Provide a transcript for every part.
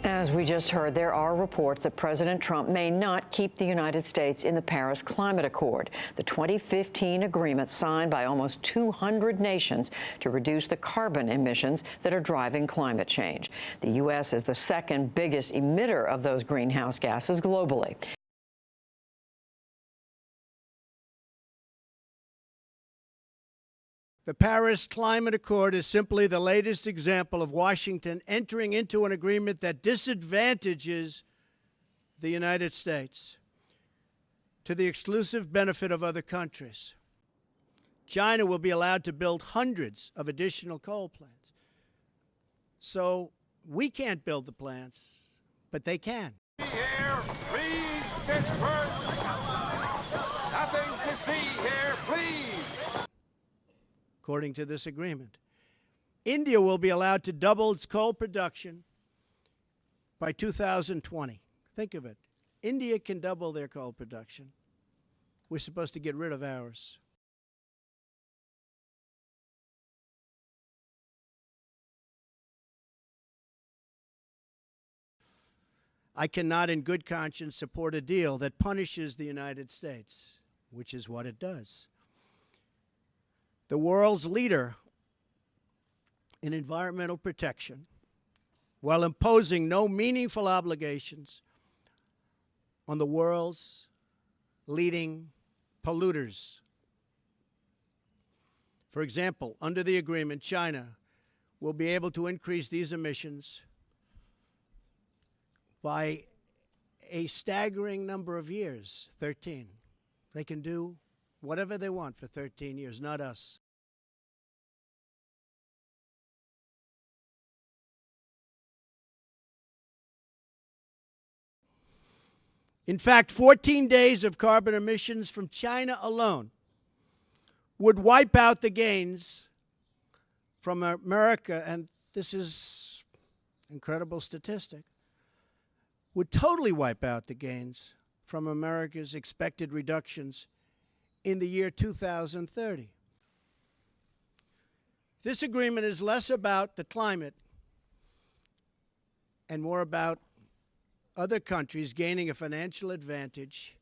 As we just heard, there are reports that President Trump may not keep the United States in the Paris Climate Accord, the 2015 agreement signed by almost 200 nations to reduce the carbon emissions that are driving climate change. The U.S. is the second biggest emitter of those greenhouse gases globally. The Paris Climate Accord is simply the latest example of Washington entering into an agreement that disadvantages the United States to the exclusive benefit of other countries. China will be allowed to build hundreds of additional coal plants. So we can't build the plants, but they can. Here, please disperse. Nothing to see here, please. According to this agreement, India will be allowed to double its coal production by 2020. Think of it. India can double their coal production. We're supposed to get rid of ours. I cannot in good conscience support a deal that punishes the United States, which is what it does. The world's leader in environmental protection, while imposing no meaningful obligations on the world's leading polluters. For example, under the agreement, China will be able to increase these emissions by a staggering number of years, 13. They can do whatever they want for 13 years, not us. In fact, 14 days of carbon emissions from China alone would wipe out the gains from America, and this is an incredible statistic, would totally wipe out the gains from America's expected reductions in the year 2030. This agreement is less about the climate and more about other countries gaining a financial advantage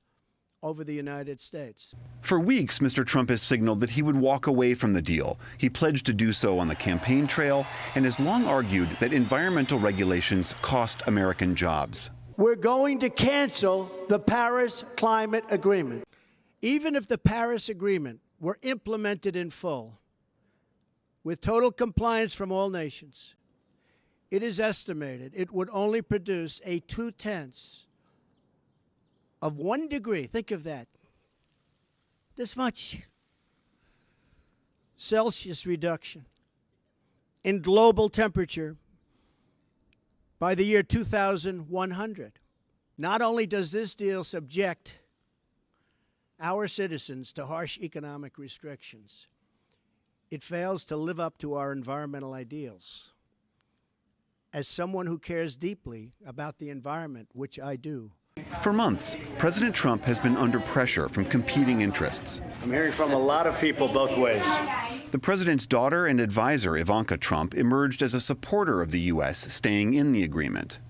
over the United States. For weeks, Mr. Trump has signaled that he would walk away from the deal. He pledged to do so on the campaign trail and has long argued that environmental regulations cost American jobs. We're going to cancel the Paris Climate Agreement. Even if the Paris Agreement were implemented in full, with total compliance from all nations, it is estimated it would only produce a 0.2 of 1 degree, think of that, this much Celsius reduction in global temperature by the year 2100. Not only does this deal subject our citizens to harsh economic restrictions, it fails to live up to our environmental ideals. As someone who cares deeply about the environment, which I do. For months, President Trump has been under pressure from competing interests. I'm hearing from a lot of people both ways. The president's daughter and advisor, Ivanka Trump, emerged as a supporter of the U.S. staying in the agreement.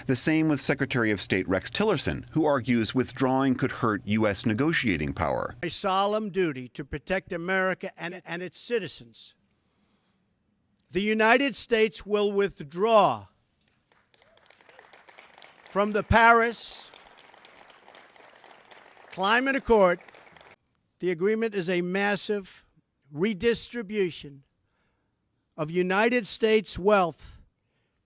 The same with Secretary of State Rex Tillerson, who argues withdrawing could hurt U.S. negotiating power. A solemn duty to protect America and its citizens. The United States will withdraw from the Paris Climate Accord. The agreement is a massive redistribution of United States wealth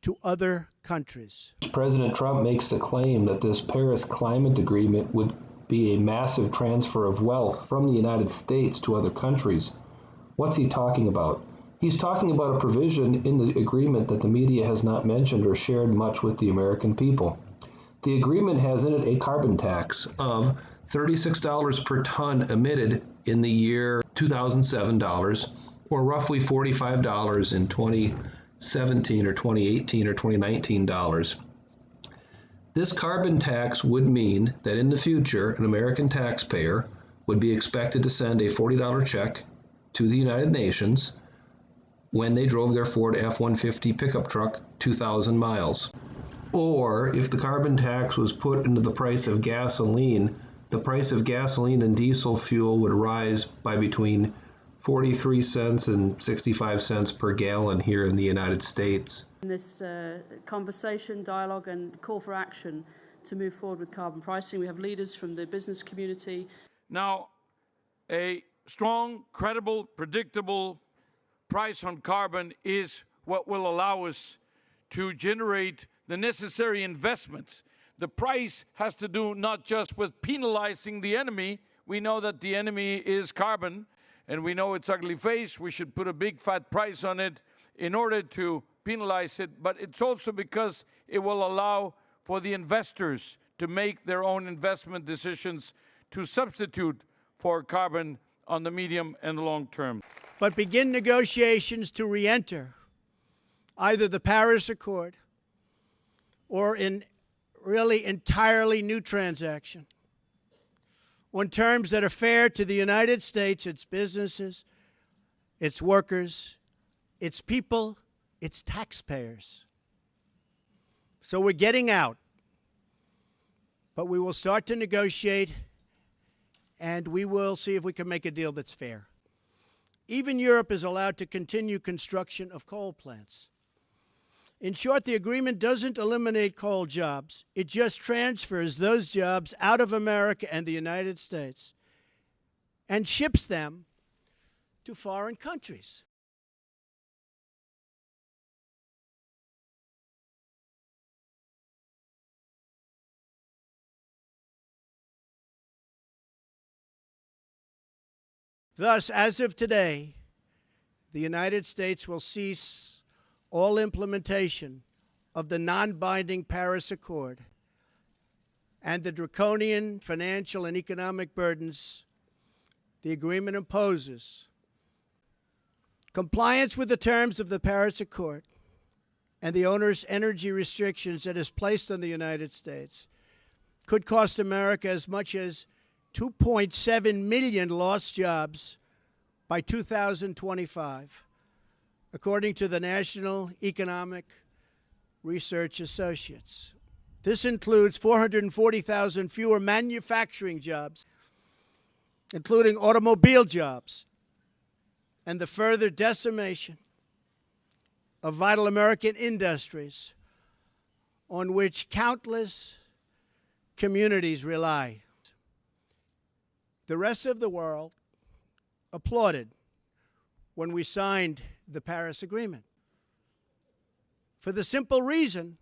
to other countries. President Trump makes the claim that this Paris Climate Agreement would be a massive transfer of wealth from the United States to other countries. What's he talking about? He's talking about a provision in the agreement that the media has not mentioned or shared much with the American people. The agreement has in it a carbon tax of $36 per ton emitted in the year 2007 dollars, or roughly $45 in 2017 or 2018 or 2019 dollars. This carbon tax would mean that in the future, an American taxpayer would be expected to send a $40 check to the United Nations when they drove their Ford F-150 pickup truck 2,000 miles. Or if the carbon tax was put into the price of gasoline, the price of gasoline and diesel fuel would rise by between 43 cents and 65 cents per gallon here in the United States. This conversation, dialogue and call for action to move forward with carbon pricing. We have leaders from the business community. Now, a strong, credible, predictable price on carbon is what will allow us to generate the necessary investments. The price has to do not just with penalizing the enemy. We know that the enemy is carbon, and we know its ugly face. We should put a big fat price on it in order to penalize it, but it's also because it will allow for the investors to make their own investment decisions to substitute for carbon on the medium and long term. But begin negotiations to re-enter either the Paris Accord or in really entirely new transaction on terms that are fair to the United States, its businesses, its workers, its people, its taxpayers. So we're getting out, but we will start to negotiate, and we will see if we can make a deal that's fair. Even Europe is allowed to continue construction of coal plants. In short, the agreement doesn't eliminate coal jobs. It just transfers those jobs out of America and the United States and ships them to foreign countries. Thus, as of today, the United States will cease all implementation of the non-binding Paris Accord and the draconian financial and economic burdens the agreement imposes. Compliance with the terms of the Paris Accord and the onerous energy restrictions that is placed on the United States could cost America as much as 2.7 million lost jobs by 2025, according to the National Economic Research Associates. This includes 440,000 fewer manufacturing jobs, including automobile jobs, and the further decimation of vital American industries on which countless communities rely. The rest of the world applauded when we signed the Paris Agreement, for the simple reason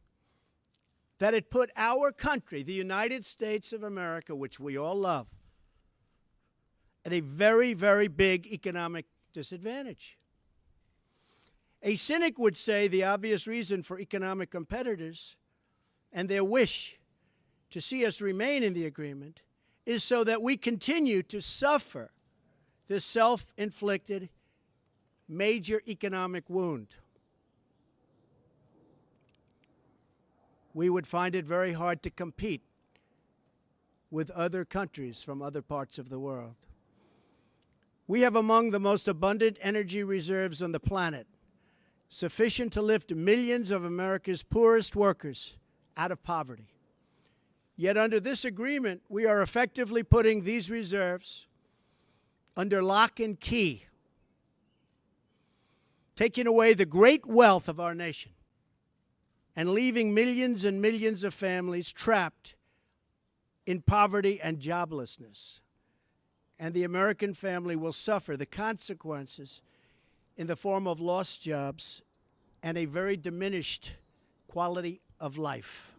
that it put our country, the United States of America, which we all love, at a very, very big economic disadvantage. A cynic would say the obvious reason for economic competitors and their wish to see us remain in the agreement is so that we continue to suffer this self-inflicted major economic wound. We would find it very hard to compete with other countries from other parts of the world. We have among the most abundant energy reserves on the planet, sufficient to lift millions of America's poorest workers out of poverty. Yet under this agreement, we are effectively putting these reserves under lock and key, taking away the great wealth of our nation and leaving millions and millions of families trapped in poverty and joblessness. And the American family will suffer the consequences in the form of lost jobs and a very diminished quality of life.